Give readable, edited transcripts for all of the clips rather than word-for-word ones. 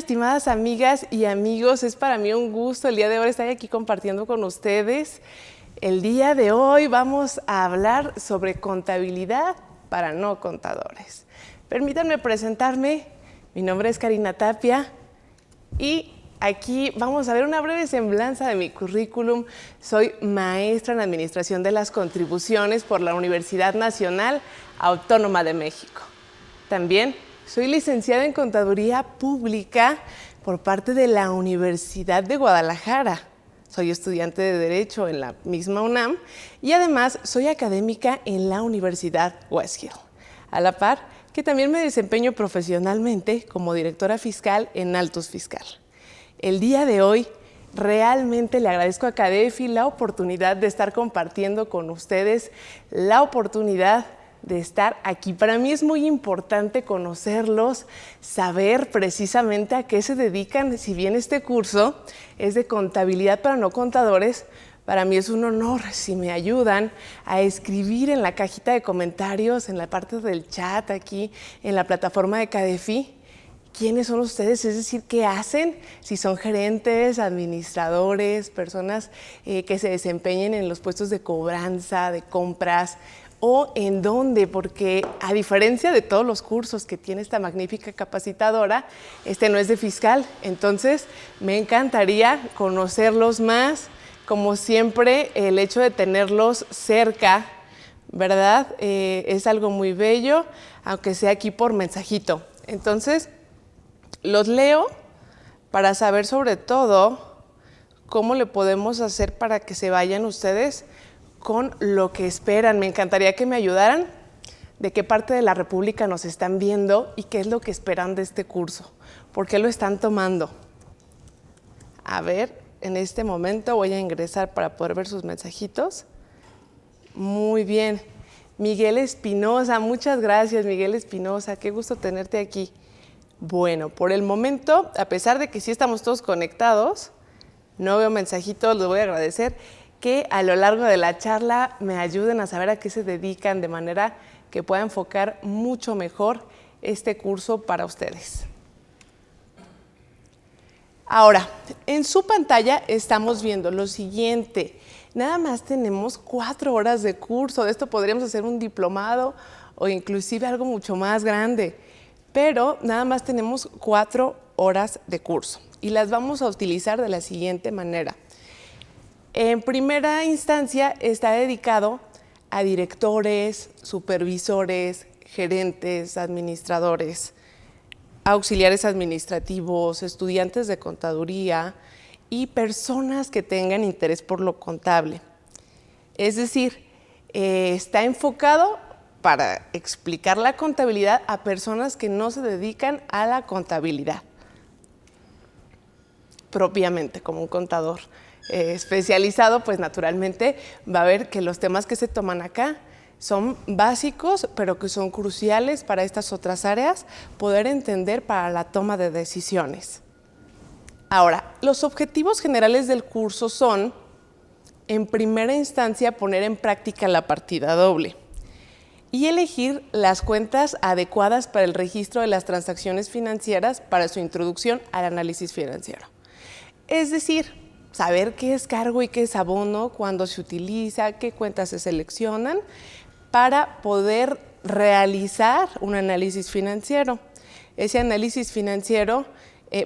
estimadas amigas y amigos, es para mí un gusto el día de hoy estar aquí compartiendo con ustedes. El día de hoy vamos a hablar sobre contabilidad para no contadores. Permítanme presentarme, mi nombre es Karina Tapia y aquí vamos a ver una breve semblanza de mi currículum. Soy maestra en Administración de las Contribuciones por la Universidad Nacional Autónoma de México. También soy licenciada en Contaduría Pública por parte de la Universidad de Guadalajara. Soy estudiante de Derecho en la misma UNAM y además soy académica en la Universidad West Hill. A la par que también me desempeño profesionalmente como directora fiscal en Altus Fiscal. El día de hoy realmente le agradezco a CADEFI la oportunidad de estar compartiendo con ustedes, la oportunidad de estar aquí. Para mí es muy importante conocerlos, saber precisamente a qué se dedican. Si bien este curso es de contabilidad para no contadores, para mí es un honor si me ayudan a escribir en la cajita de comentarios, en la parte del chat aquí, en la plataforma de CADEFI, quiénes son ustedes, es decir, qué hacen, si son gerentes, administradores, personas que se desempeñen en los puestos de cobranza, de compras, o en dónde, porque a diferencia de todos los cursos que tiene esta magnífica capacitadora, este no es de fiscal. Entonces, me encantaría conocerlos más. Como siempre, el hecho de tenerlos cerca, ¿verdad? Es algo muy bello, aunque sea aquí por mensajito. Entonces, los leo para saber sobre todo cómo le podemos hacer para que se vayan ustedes con lo que esperan. Me encantaría que me ayudaran de qué parte de la República nos están viendo y qué es lo que esperan de este curso. ¿Por qué lo están tomando? A ver, en este momento voy a ingresar para poder ver sus mensajitos. Muy bien. Miguel Espinosa, muchas gracias, Miguel Espinosa. Qué gusto tenerte aquí. Bueno, por el momento, a pesar de que sí estamos todos conectados, no veo mensajitos, les voy a agradecer que a lo largo de la charla me ayuden a saber a qué se dedican de manera que pueda enfocar mucho mejor este curso para ustedes. Ahora, en su pantalla estamos viendo lo siguiente. Nada más tenemos 4 horas de curso. De esto podríamos hacer un diplomado o inclusive algo mucho más grande. Pero nada más tenemos 4 horas de curso y las vamos a utilizar de la siguiente manera. En primera instancia está dedicado a directores, supervisores, gerentes, administradores, auxiliares administrativos, estudiantes de contaduría y personas que tengan interés por lo contable. Es decir, está enfocado para explicar la contabilidad a personas que no se dedican a la contabilidad propiamente, como un contador especializado, pues naturalmente va a ver que los temas que se toman acá son básicos, pero que son cruciales para estas otras áreas, poder entender para la toma de decisiones. Ahora, los objetivos generales del curso son, en primera instancia, poner en práctica la partida doble y elegir las cuentas adecuadas para el registro de las transacciones financieras para su introducción al análisis financiero. Es decir, saber qué es cargo y qué es abono, cuándo se utiliza, qué cuentas se seleccionan para poder realizar un análisis financiero. Ese análisis financiero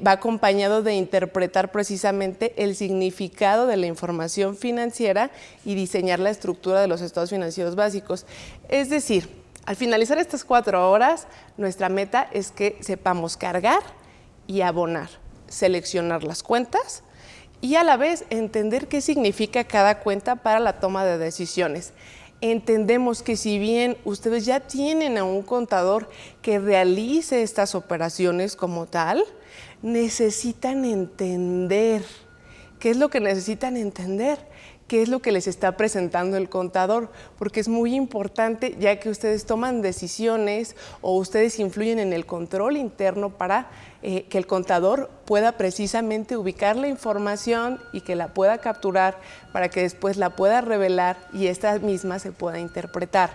va acompañado de interpretar precisamente el significado de la información financiera y diseñar la estructura de los estados financieros básicos. Es decir, al finalizar estas 4 horas, nuestra meta es que sepamos cargar y abonar, seleccionar las cuentas y a la vez entender qué significa cada cuenta para la toma de decisiones. Entendemos que si bien ustedes ya tienen a un contador que realice estas operaciones como tal, necesitan entender. ¿Qué es lo que necesitan entender? ¿Qué es lo que les está presentando el contador? Porque es muy importante, ya que ustedes toman decisiones o ustedes influyen en el control interno para que el contador pueda precisamente ubicar la información y que la pueda capturar para que después la pueda revelar y esta misma se pueda interpretar.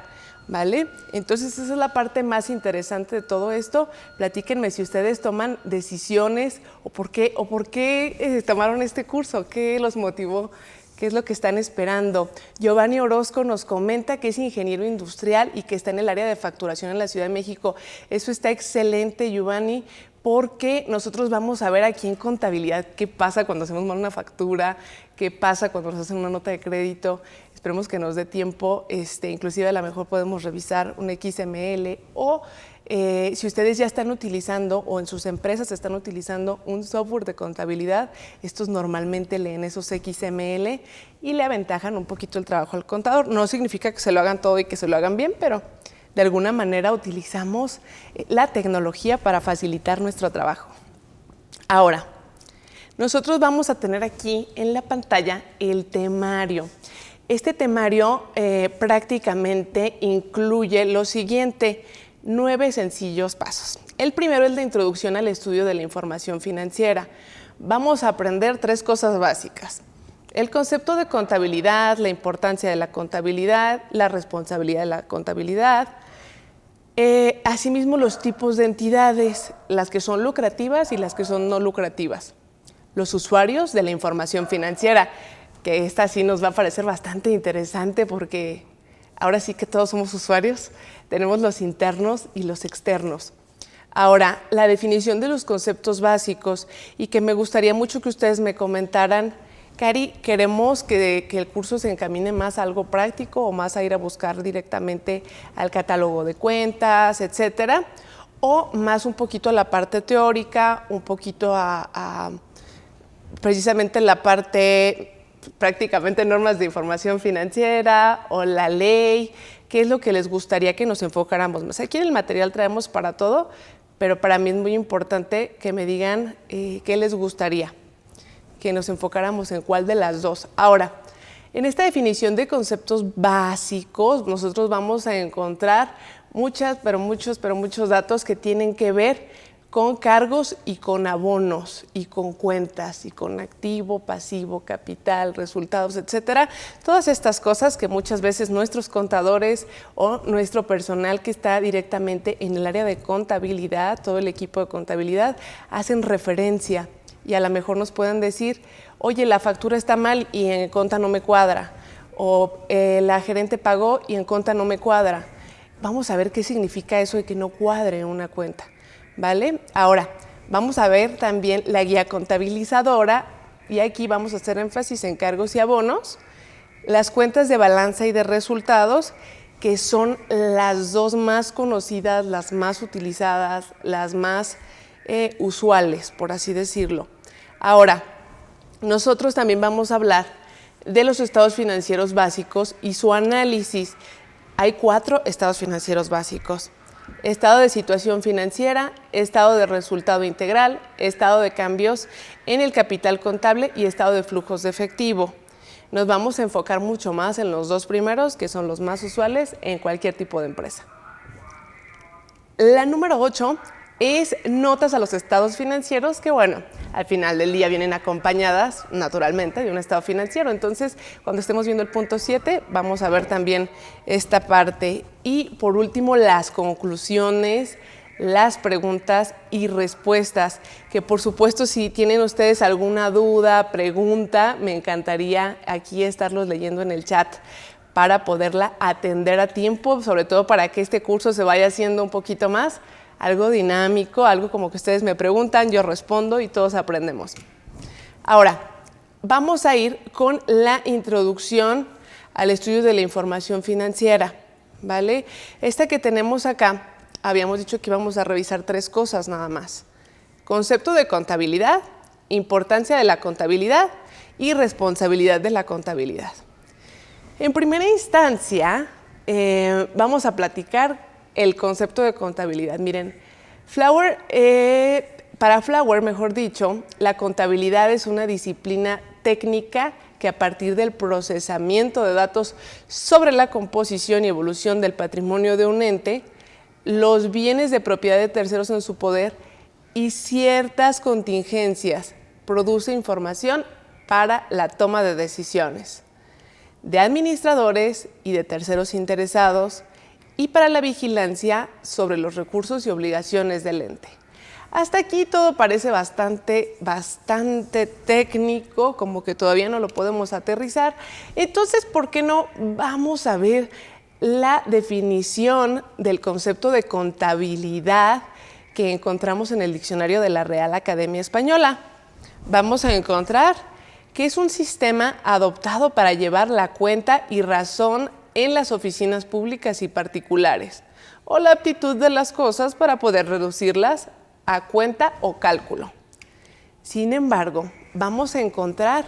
¿vale? Entonces esa es la parte más interesante de todo esto. Platíquenme si ustedes toman decisiones o por qué tomaron este curso, qué los motivó, qué es lo que están esperando. Giovanni Orozco nos comenta que es ingeniero industrial y que está en el área de facturación en la Ciudad de México. Eso está excelente, Giovanni, porque nosotros vamos a ver aquí en contabilidad qué pasa cuando hacemos mal una factura, qué pasa cuando nos hacen una nota de crédito. Esperemos que nos dé tiempo, inclusive a lo mejor podemos revisar un XML o si ustedes ya están utilizando o en sus empresas están utilizando un software de contabilidad, estos normalmente leen esos XML y le aventajan un poquito el trabajo al contador. No significa que se lo hagan todo y que se lo hagan bien, pero de alguna manera utilizamos la tecnología para facilitar nuestro trabajo. Ahora, nosotros vamos a tener aquí en la pantalla el temario. Este temario prácticamente incluye lo siguiente: 9 sencillos pasos. El primero es la introducción al estudio de la información financiera. Vamos a aprender 3 cosas básicas: el concepto de contabilidad, la importancia de la contabilidad, la responsabilidad de la contabilidad, asimismo los tipos de entidades, las que son lucrativas y las que son no lucrativas, los usuarios de la información financiera, que esta sí nos va a parecer bastante interesante porque ahora sí que todos somos usuarios, tenemos los internos y los externos. Ahora, la definición de los conceptos básicos y que me gustaría mucho que ustedes me comentaran. Cari, queremos que el curso se encamine más a algo práctico o más a ir a buscar directamente al catálogo de cuentas, etcétera, o más un poquito a la parte teórica, un poquito a precisamente la parte prácticamente normas de información financiera o la ley. ¿Qué es lo que les gustaría que nos enfocáramos más? Aquí en el material traemos para todo, pero para mí es muy importante que me digan qué les gustaría que nos enfocáramos en cuál de las dos. Ahora, en esta definición de conceptos básicos, nosotros vamos a encontrar muchos datos que tienen que ver con cargos y con abonos y con cuentas y con activo, pasivo, capital, resultados, etcétera. Todas estas cosas que muchas veces nuestros contadores o nuestro personal que está directamente en el área de contabilidad, todo el equipo de contabilidad, hacen referencia. Y a lo mejor nos pueden decir, oye, la factura está mal y en conta no me cuadra, o la gerente pagó y en conta no me cuadra. Vamos a ver qué significa eso de que no cuadre en una cuenta, ¿vale? Ahora, vamos a ver también la guía contabilizadora y aquí vamos a hacer énfasis en cargos y abonos, las cuentas de balanza y de resultados, que son las dos más conocidas, las más utilizadas, las más usuales, por así decirlo. Ahora, nosotros también vamos a hablar de los estados financieros básicos y su análisis. Hay 4 estados financieros básicos: estado de situación financiera, estado de resultado integral, estado de cambios en el capital contable y estado de flujos de efectivo. Nos vamos a enfocar mucho más en los 2 primeros, que son los más usuales en cualquier tipo de empresa. La número 8 es notas a los estados financieros, que bueno, al final del día vienen acompañadas naturalmente de un estado financiero. Entonces, cuando estemos viendo el punto 7, vamos a ver también esta parte. Y por último, las conclusiones, las preguntas y respuestas, que por supuesto si tienen ustedes alguna duda, pregunta, me encantaría aquí estarlos leyendo en el chat para poderla atender a tiempo, sobre todo para que este curso se vaya haciendo un poquito más algo dinámico, algo como que ustedes me preguntan, yo respondo y todos aprendemos. Ahora, vamos a ir con la introducción al estudio de la información financiera, ¿vale? Esta que tenemos acá, habíamos dicho que íbamos a revisar 3 cosas nada más: concepto de contabilidad, importancia de la contabilidad y responsabilidad de la contabilidad. En primera instancia, vamos a platicar el concepto de contabilidad. Miren, para Flower, mejor dicho, la contabilidad es una disciplina técnica que a partir del procesamiento de datos sobre la composición y evolución del patrimonio de un ente, los bienes de propiedad de terceros en su poder y ciertas contingencias, produce información para la toma de decisiones de administradores y de terceros interesados y para la vigilancia sobre los recursos y obligaciones del ente. Hasta aquí todo parece bastante técnico, como que todavía no lo podemos aterrizar. Entonces, ¿por qué no vamos a ver la definición del concepto de contabilidad que encontramos en el diccionario de la Real Academia Española? Vamos a encontrar que es un sistema adoptado para llevar la cuenta y razón en las oficinas públicas y particulares, o la aptitud de las cosas para poder reducirlas a cuenta o cálculo. Sin embargo, vamos a encontrar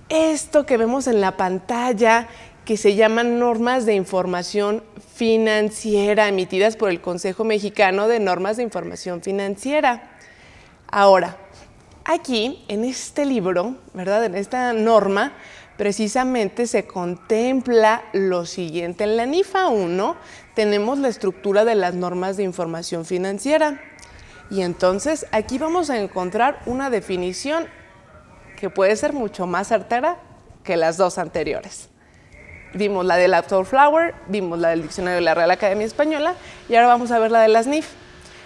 esto que vemos en la pantalla, que se llaman normas de información financiera, emitidas por el Consejo Mexicano de Normas de Información Financiera. Ahora, aquí, en este libro, ¿verdad?, en esta norma, precisamente se contempla lo siguiente. En la NIFA 1 tenemos la estructura de las normas de información financiera. Y entonces aquí vamos a encontrar una definición que puede ser mucho más certera que las dos anteriores. Vimos la del autor Flower, vimos la del diccionario de la Real Academia Española y ahora vamos a ver la de las NIF.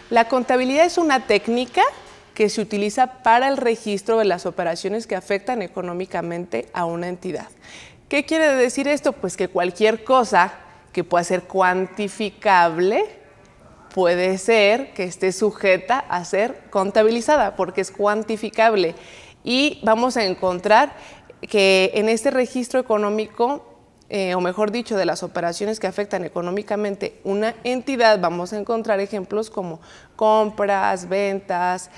La contabilidad es una técnica que se utiliza para el registro de las operaciones que afectan económicamente a una entidad. ¿Qué quiere decir esto? Pues que cualquier cosa que pueda ser cuantificable puede ser que esté sujeta a ser contabilizada, porque es cuantificable. Y vamos a encontrar que en este registro económico, o mejor dicho, de las operaciones que afectan económicamente una entidad, vamos a encontrar ejemplos como compras, ventas,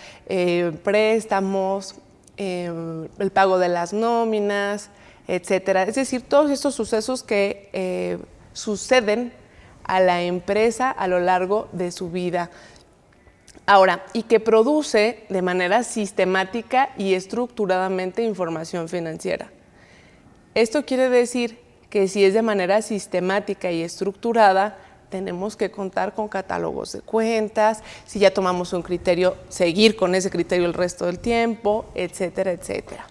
préstamos, el pago de las nóminas, etcétera. Es decir, todos estos sucesos que suceden a la empresa a lo largo de su vida. Ahora, y que produce de manera sistemática y estructuradamente información financiera. Esto quiere decir que si es de manera sistemática y estructurada, tenemos que contar con catálogos de cuentas, si ya tomamos un criterio, seguir con ese criterio el resto del tiempo, etcétera, etcétera.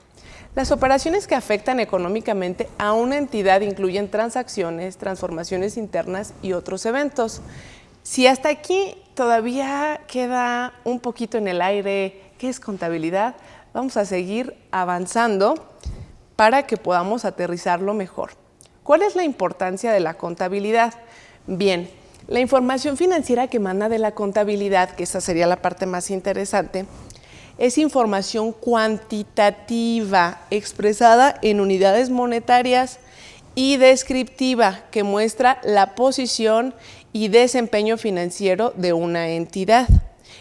Las operaciones que afectan económicamente a una entidad incluyen transacciones, transformaciones internas y otros eventos. Si hasta aquí todavía queda un poquito en el aire qué es contabilidad, vamos a seguir avanzando para que podamos aterrizarlo mejor. ¿Cuál es la importancia de la contabilidad? Bien, la información financiera que emana de la contabilidad, que esa sería la parte más interesante, es información cuantitativa expresada en unidades monetarias y descriptiva que muestra la posición y desempeño financiero de una entidad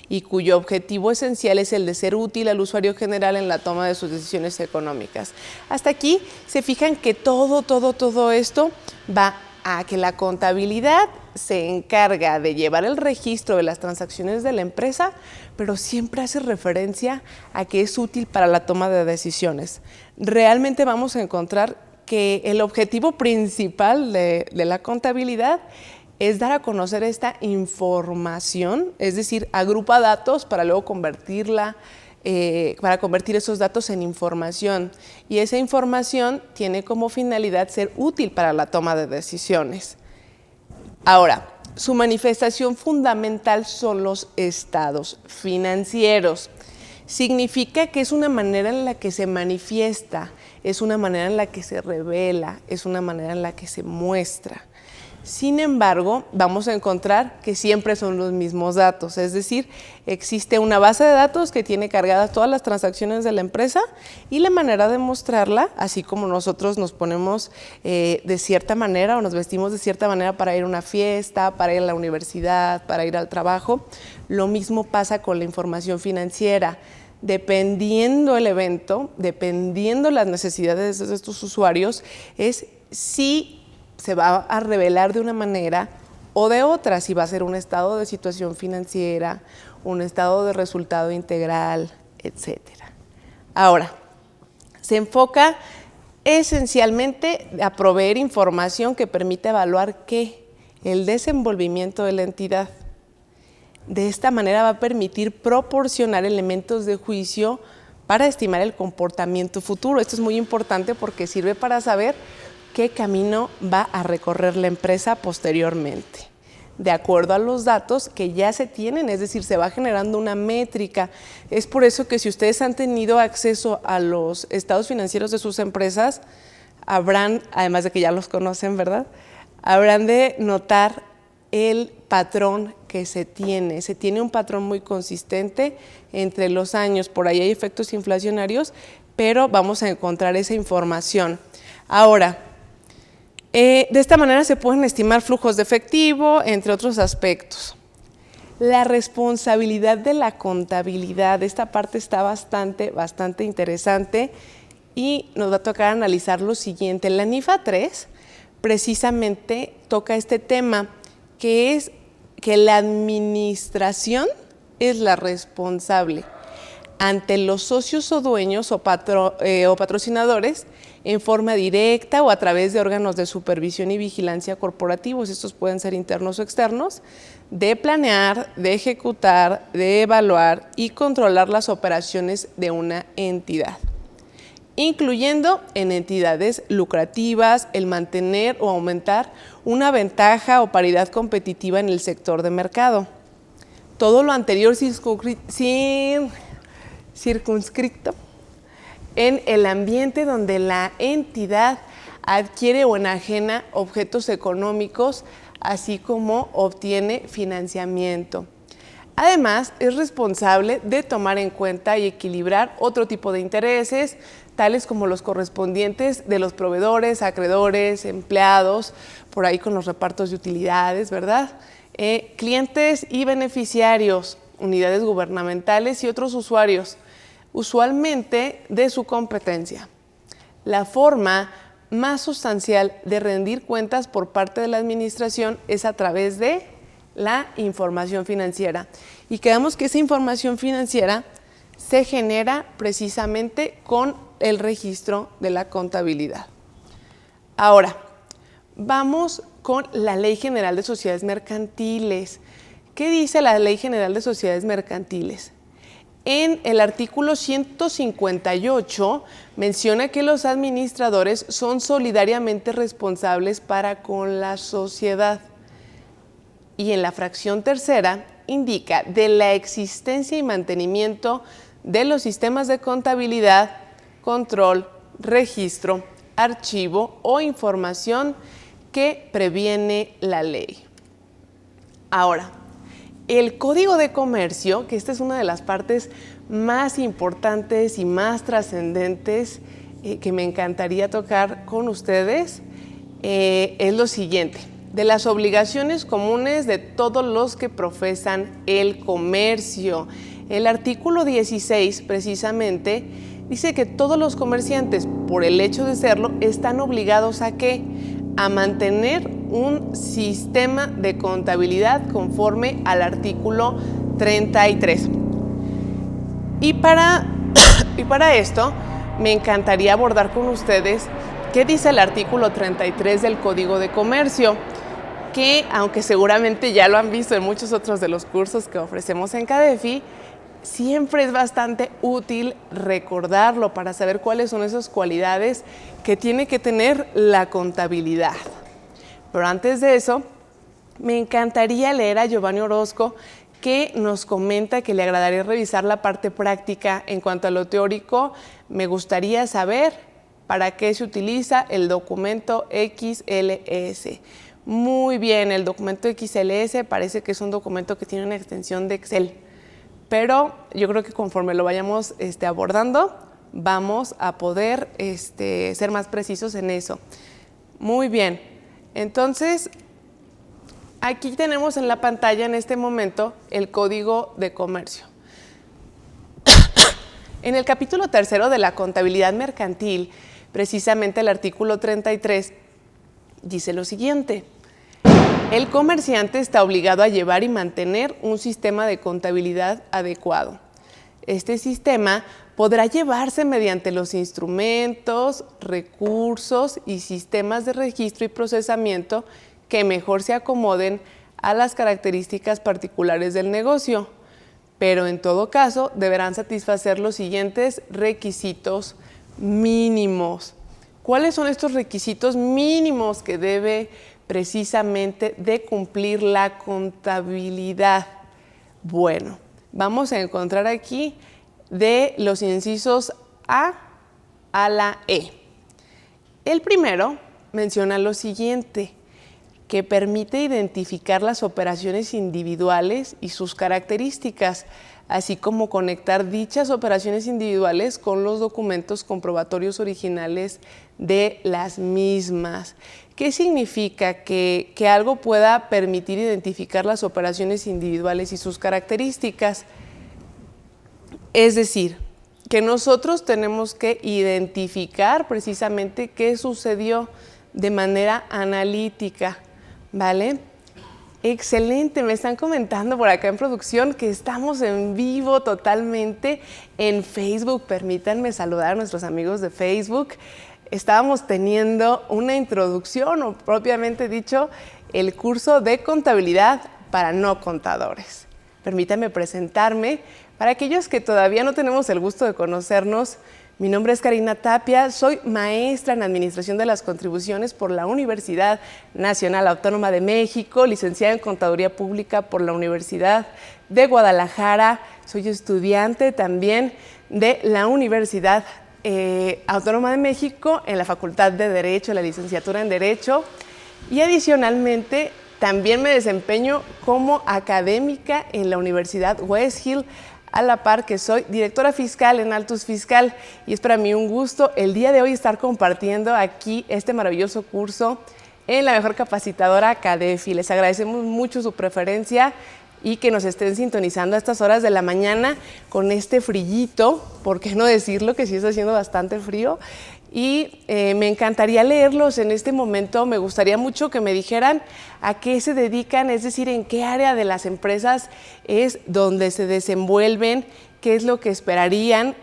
y cuyo objetivo esencial es el de ser útil al usuario general en la toma de sus decisiones económicas. Hasta aquí se fijan que todo esto va a que la contabilidad se encarga de llevar el registro de las transacciones de la empresa, pero siempre hace referencia a que es útil para la toma de decisiones. Realmente vamos a encontrar que el objetivo principal de la contabilidad es dar a conocer esta información, es decir, agrupa datos para luego convertirla, para convertir esos datos en información. Y esa información tiene como finalidad ser útil para la toma de decisiones. Ahora, su manifestación fundamental son los estados financieros. Significa que es una manera en la que se manifiesta, es una manera en la que se revela, es una manera en la que se muestra. Sin embargo, vamos a encontrar que siempre son los mismos datos, es decir, existe una base de datos que tiene cargadas todas las transacciones de la empresa y la manera de mostrarla, así como nosotros nos ponemos de cierta manera o nos vestimos de cierta manera para ir a una fiesta, para ir a la universidad, para ir al trabajo, lo mismo pasa con la información financiera. Dependiendo el evento, dependiendo las necesidades de estos usuarios, es si se va a revelar de una manera o de otra, si va a ser un estado de situación financiera, un estado de resultado integral, etc. Ahora, se enfoca esencialmente a proveer información que permite evaluar ¿qué? El desenvolvimiento de la entidad. De esta manera va a permitir proporcionar elementos de juicio para estimar el comportamiento futuro. Esto es muy importante porque sirve para saber qué camino va a recorrer la empresa posteriormente. de acuerdo a los datos que ya se tienen, es decir, se va generando una métrica. Es por eso que si ustedes han tenido acceso a los estados financieros de sus empresas, habrán, además de que ya los conocen, ¿verdad?, habrán de notar el patrón que se tiene un patrón muy consistente entre los años. Por ahí hay efectos inflacionarios, pero vamos a encontrar esa información. Ahora, de esta manera se pueden estimar flujos de efectivo, entre otros aspectos. La responsabilidad de la contabilidad, esta parte está bastante interesante y nos va a tocar analizar lo siguiente. La NIFA 3 precisamente toca este tema, que es que la administración es la responsable ante los socios o dueños o patrocinadores en forma directa o a través de órganos de supervisión y vigilancia corporativos, estos pueden ser internos o externos, de planear, de ejecutar, de evaluar y controlar las operaciones de una entidad, incluyendo en entidades lucrativas el mantener o aumentar una ventaja o paridad competitiva en el sector de mercado. Todo lo anterior circunscrito en el ambiente donde la entidad adquiere o enajena objetos económicos, así como obtiene financiamiento. Además, es responsable de tomar en cuenta y equilibrar otro tipo de intereses, tales como los correspondientes de los proveedores, acreedores, empleados, por ahí con los repartos de utilidades, ¿verdad?, clientes y beneficiarios, unidades gubernamentales y otros usuarios, usualmente de su competencia. La forma más sustancial de rendir cuentas por parte de la administración es a través de la información financiera. Y quedamos que esa información financiera se genera precisamente con el registro de la contabilidad. Ahora, vamos con la Ley General de Sociedades Mercantiles. ¿Qué dice la Ley General de Sociedades Mercantiles? En el artículo 158 menciona que los administradores son solidariamente responsables para con la sociedad. Y en la fracción tercera indica de la existencia y mantenimiento de los sistemas de contabilidad, control, registro, archivo o información que previene la ley. Ahora, el Código de Comercio, que esta es una de las partes más importantes y más trascendentes que me encantaría tocar con ustedes, es lo siguiente: de las obligaciones comunes de todos los que profesan el comercio. El artículo 16 precisamente dice que todos los comerciantes, por el hecho de serlo, están obligados ¿a qué? A mantener un sistema de contabilidad conforme al artículo 33. Y para esto me encantaría abordar con ustedes qué dice el artículo 33 del Código de Comercio, que aunque seguramente ya lo han visto en muchos otros de los cursos que ofrecemos en CADEFI, siempre es bastante útil recordarlo para saber cuáles son esas cualidades que tiene que tener la contabilidad. Pero antes de eso, me encantaría leer a Giovanni Orozco, que nos comenta que le agradaría revisar la parte práctica. En cuanto a lo teórico, me gustaría saber para qué se utiliza el documento XLS. Muy bien, el documento XLS parece que es un documento que tiene una extensión de Excel, pero yo creo que conforme lo vayamos abordando, vamos a poder ser más precisos en eso. Muy bien, entonces aquí tenemos en la pantalla en este momento el Código de Comercio. En el capítulo 3 de la contabilidad mercantil, precisamente el artículo 33 dice lo siguiente: el comerciante está obligado a llevar y mantener un sistema de contabilidad adecuado. Este sistema podrá llevarse mediante los instrumentos, recursos y sistemas de registro y procesamiento que mejor se acomoden a las características particulares del negocio, pero en todo caso deberán satisfacer los siguientes requisitos mínimos. ¿Cuáles son estos requisitos mínimos que debe precisamente de cumplir la contabilidad? Bueno, vamos a encontrar aquí de los incisos A a la E. El primero menciona lo siguiente, que permite identificar las operaciones individuales y sus características, así como conectar dichas operaciones individuales con los documentos comprobatorios originales de las mismas. ¿Qué significa? Que algo pueda permitir identificar las operaciones individuales y sus características. Es decir, que nosotros tenemos que identificar precisamente qué sucedió de manera analítica, ¿vale? Excelente, me están comentando por acá en producción que estamos en vivo totalmente en Facebook. Permítanme saludar a nuestros amigos de Facebook. Estábamos teniendo una introducción, o propiamente dicho, el curso de contabilidad para no contadores. Permítanme presentarme. Para aquellos que todavía no tenemos el gusto de conocernos, mi nombre es Karina Tapia, soy maestra en Administración de las Contribuciones por la Universidad Nacional Autónoma de México, licenciada en Contaduría Pública por la Universidad de Guadalajara, soy estudiante también de la Universidad Autónoma de México en la Facultad de Derecho, la licenciatura en Derecho, y adicionalmente también me desempeño como académica en la Universidad West Hill, a la par que soy directora fiscal en Altus Fiscal, y es para mí un gusto el día de hoy estar compartiendo aquí este maravilloso curso en la mejor capacitadora CADEFI. Les agradecemos mucho su preferencia y que nos estén sintonizando a estas horas de la mañana con este frillito, por qué no decirlo, que sí está haciendo bastante frío. Y me encantaría leerlos en este momento. Me gustaría mucho que me dijeran a qué se dedican, es decir, en qué área de las empresas es donde se desenvuelven, qué es lo que esperarían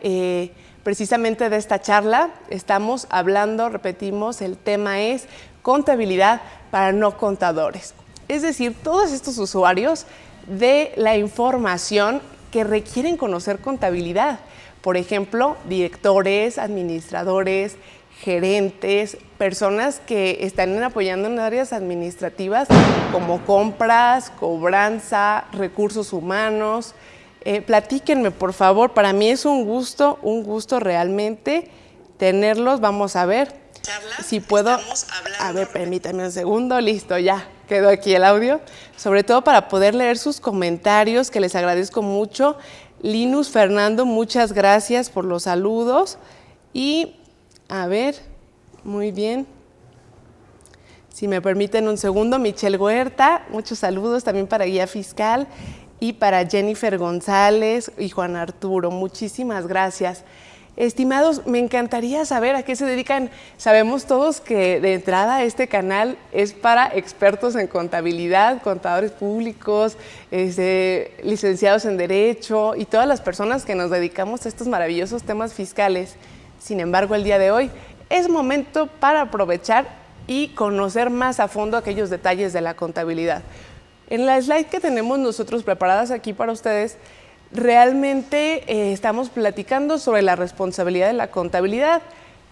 precisamente de esta charla. Estamos hablando, repetimos, el tema es contabilidad para no contadores. Es decir, todos estos usuarios de la información que requieren conocer contabilidad. Por ejemplo, directores, administradores, gerentes, personas que están apoyando en áreas administrativas como compras, cobranza, recursos humanos. Platíquenme, por favor, para mí es un gusto realmente tenerlos. Vamos a ver si puedo. A ver, permítanme un segundo, listo, ya quedó aquí el audio. Sobre todo para poder leer sus comentarios, que les agradezco mucho. Linus Fernando, muchas gracias por los saludos. Y, a ver, muy bien. Si me permiten un segundo, Michelle Huerta, muchos saludos también para Guía Fiscal y para Jennifer González y Juan Arturo. Muchísimas gracias. Estimados, me encantaría saber a qué se dedican. Sabemos todos que de entrada este canal es para expertos en contabilidad, contadores públicos, licenciados en Derecho y todas las personas que nos dedicamos a estos maravillosos temas fiscales. Sin embargo, el día de hoy es momento para aprovechar y conocer más a fondo aquellos detalles de la contabilidad. En la slide que tenemos nosotros preparadas aquí para ustedes, realmente estamos platicando sobre la responsabilidad de la contabilidad,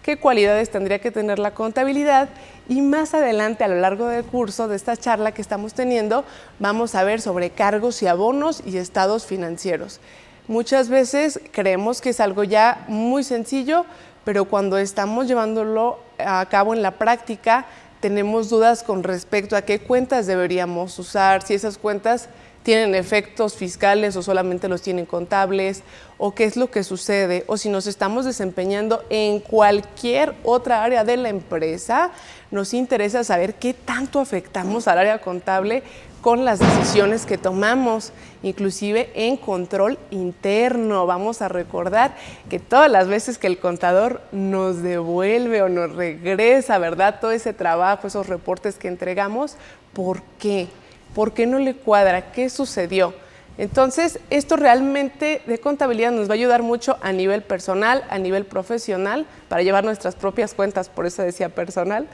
qué cualidades tendría que tener la contabilidad, y más adelante a lo largo del curso de esta charla que estamos teniendo vamos a ver sobre cargos y abonos y estados financieros. Muchas veces creemos que es algo ya muy sencillo, pero cuando estamos llevándolo a cabo en la práctica tenemos dudas con respecto a qué cuentas deberíamos usar, si esas cuentas tienen efectos fiscales o solamente los tienen contables, o qué es lo que sucede, o si nos estamos desempeñando en cualquier otra área de la empresa, nos interesa saber qué tanto afectamos al área contable con las decisiones que tomamos, inclusive en control interno. Vamos a recordar que todas las veces que el contador nos devuelve o nos regresa, ¿verdad?, todo ese trabajo, esos reportes que entregamos, ¿por qué? ¿Por qué no le cuadra? ¿Qué sucedió? Entonces, esto realmente de contabilidad nos va a ayudar mucho a nivel personal, a nivel profesional, para llevar nuestras propias cuentas, por eso decía personal,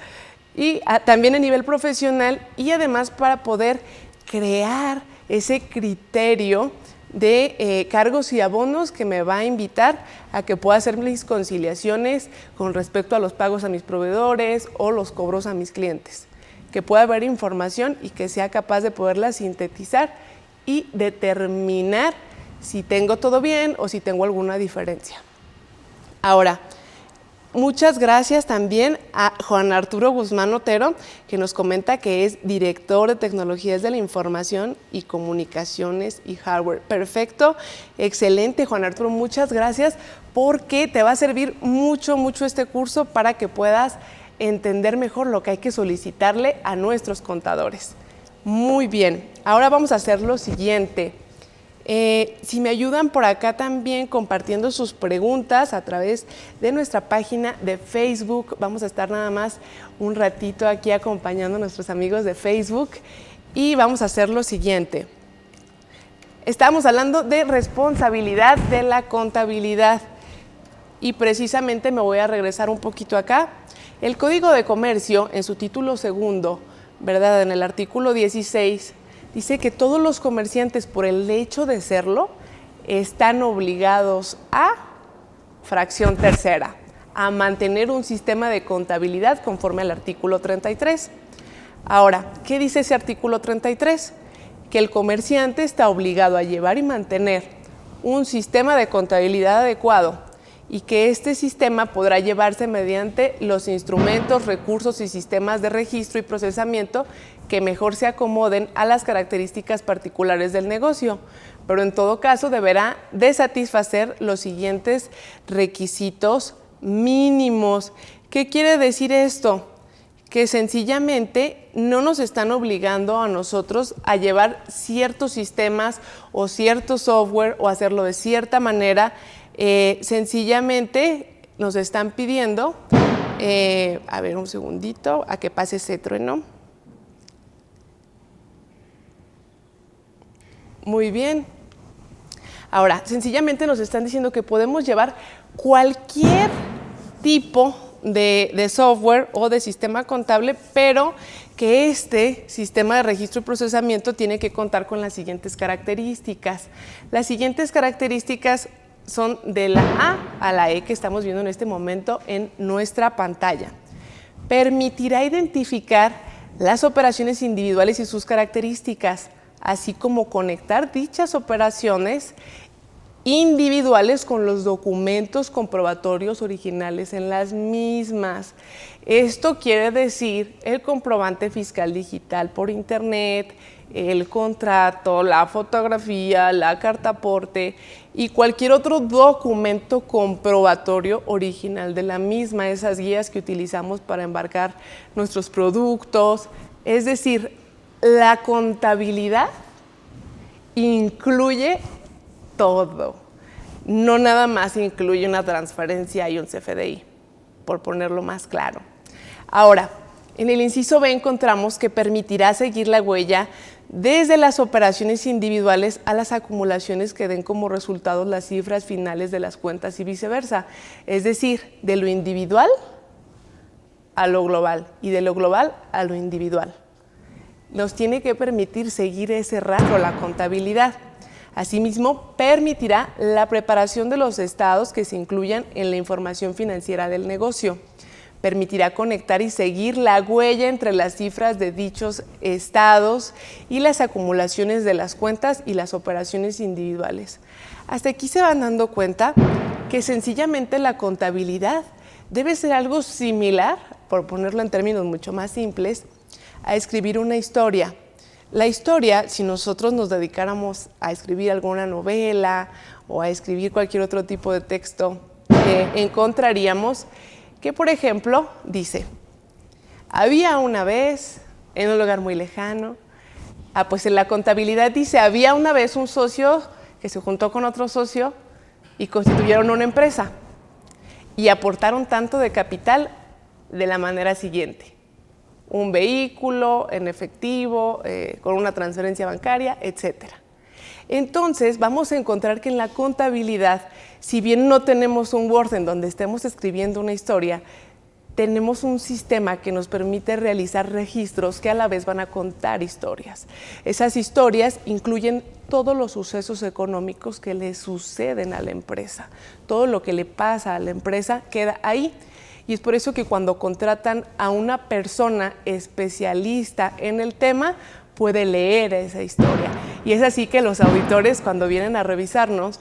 y también a nivel profesional, y además para poder crear ese criterio de cargos y abonos que me va a invitar a que pueda hacer mis conciliaciones con respecto a los pagos a mis proveedores o los cobros a mis clientes. que pueda ver información y que sea capaz de poderla sintetizar y determinar si tengo todo bien o si tengo alguna diferencia. Ahora, muchas gracias también a Juan Arturo Guzmán Otero, que nos comenta que es director de Tecnologías de la Información y Comunicaciones y Hardware. Perfecto, excelente, Juan Arturo, muchas gracias, porque te va a servir mucho este curso para que puedas entender mejor lo que hay que solicitarle a nuestros contadores. Muy bien, ahora vamos a hacer lo siguiente. Si me ayudan por acá también compartiendo sus preguntas a través de nuestra página de Facebook. Vamos a estar nada más un ratito aquí acompañando a nuestros amigos de Facebook y vamos a hacer lo siguiente. Estamos hablando de responsabilidad de la contabilidad y precisamente me voy a regresar un poquito acá. El Código de Comercio en su título segundo, ¿verdad? En el artículo 16, dice que todos los comerciantes, por el hecho de serlo, están obligados a, fracción tercera, a mantener un sistema de contabilidad conforme al artículo 33. Ahora, ¿qué dice ese artículo 33? Que el comerciante está obligado a llevar y mantener un sistema de contabilidad adecuado y que este sistema podrá llevarse mediante los instrumentos, recursos y sistemas de registro y procesamiento que mejor se acomoden a las características particulares del negocio, pero en todo caso deberá de satisfacer los siguientes requisitos mínimos. ¿Qué quiere decir esto? Que sencillamente no nos están obligando a nosotros a llevar ciertos sistemas o cierto software o hacerlo de cierta manera. Sencillamente nos están pidiendo, a ver un segundito, a que pase ese trueno. Muy bien. Ahora, sencillamente nos están diciendo que podemos llevar cualquier tipo de software o de sistema contable, pero que este sistema de registro y procesamiento tiene que contar con las siguientes características. Las siguientes características son de la A a la E que estamos viendo en este momento en nuestra pantalla. Permitirá identificar las operaciones individuales y sus características, así como conectar dichas operaciones individuales con los documentos comprobatorios originales en las mismas. Esto quiere decir el comprobante fiscal digital por internet, el contrato, la fotografía, la carta aporte y cualquier otro documento comprobatorio original de la misma, esas guías que utilizamos para embarcar nuestros productos. Es decir, la contabilidad incluye todo, no nada más incluye una transferencia y un CFDI, por ponerlo más claro. Ahora, en el inciso B encontramos que permitirá seguir la huella desde las operaciones individuales a las acumulaciones que den como resultado las cifras finales de las cuentas y viceversa, es decir, de lo individual a lo global y de lo global a lo individual. Nos tiene que permitir seguir ese rastro, la contabilidad. Asimismo, permitirá la preparación de los estados que se incluyan en la información financiera del negocio. Permitirá conectar y seguir la huella entre las cifras de dichos estados y las acumulaciones de las cuentas y las operaciones individuales. Hasta aquí se van dando cuenta que sencillamente la contabilidad debe ser algo similar, por ponerlo en términos mucho más simples, a escribir una historia. La historia, si nosotros nos dedicáramos a escribir alguna novela o a escribir cualquier otro tipo de texto, encontraríamos que, por ejemplo, dice, había una vez, en un lugar muy lejano, pues en la contabilidad dice, había una vez un socio que se juntó con otro socio y constituyeron una empresa y aportaron tanto de capital de la manera siguiente. Un vehículo en efectivo, con una transferencia bancaria, etc. Entonces, vamos a encontrar que en la contabilidad, si bien no tenemos un Word en donde estemos escribiendo una historia, tenemos un sistema que nos permite realizar registros que a la vez van a contar historias. Esas historias incluyen todos los sucesos económicos que le suceden a la empresa. Todo lo que le pasa a la empresa queda ahí. Y es por eso que cuando contratan a una persona especialista en el tema, puede leer esa historia. Y es así que los auditores, cuando vienen a revisarnos,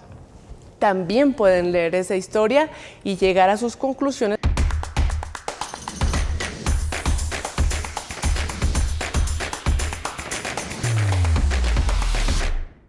también pueden leer esa historia y llegar a sus conclusiones